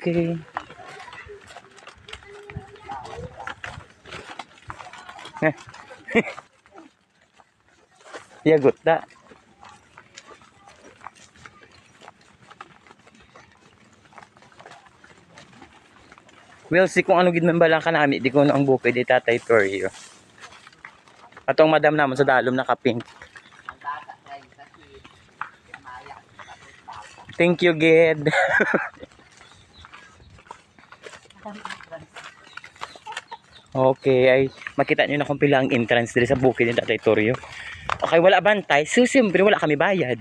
Okay. Yagot da. We'll see kung ano gid man bala kanami di ko na ang bukid di Tatay Torio. Atong madam namon sa dalom naka-pink. Thank you, Ged. Okay, ay makita niyo na kung pila ang entrance diri sa bukid ni Tatay Torio. Okay, wala bantay. So, siyempre wala kami bayad.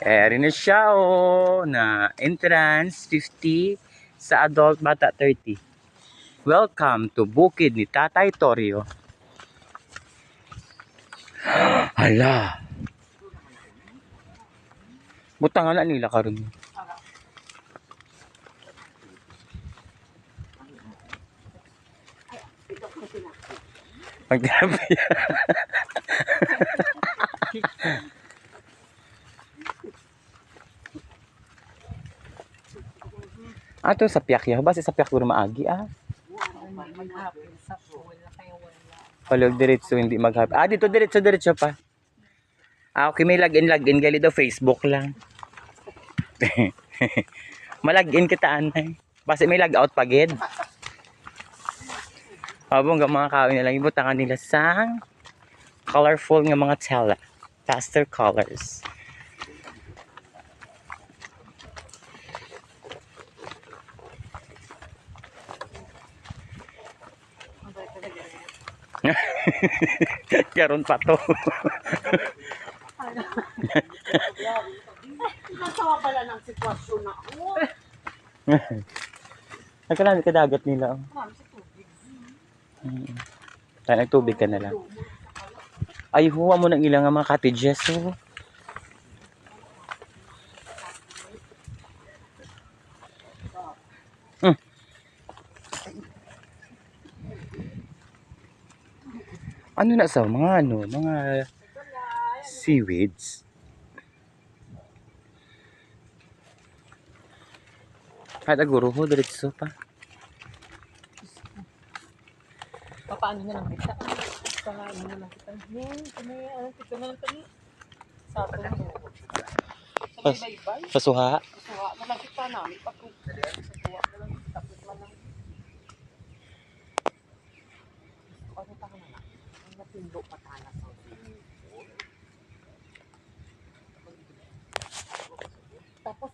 Rin na siya na entrance 50 sa adult bata 30. Welcome to bukid ni Tatay Torio. Hala. Butangan na nila karon. Magtabi. Ato sa piyak ya, base sa piyak guro maagi Palog diretso hindi maghap. Dito diretso pa. Okay, may login gali daw Facebook lang. Malagin kita anay. Base may log out pagid. Habang mga kawin nila ibutangan nila sang colorful nga mga tela. Pastel colors. Karon pa to. Nasawa pala ng sitwasyon na ako. Nagkalami ka dagat nila. Marami sa tubig. Tayo nagtubig ka na lang. Ay, huwa mo ng ilang mga cottages. Ano na sa mga seaweeds. Kahit aguro ho, diretso pa. Paano na lang kita? Paano na lang kita? Kita na lang kami. Sa ato na. Sa baybay. Sa suha. Sa suha na lang kita namin. Sa suha na lang kita. Tapos na lang. Ano pa ka na lang? Ang natindo patana sa tapos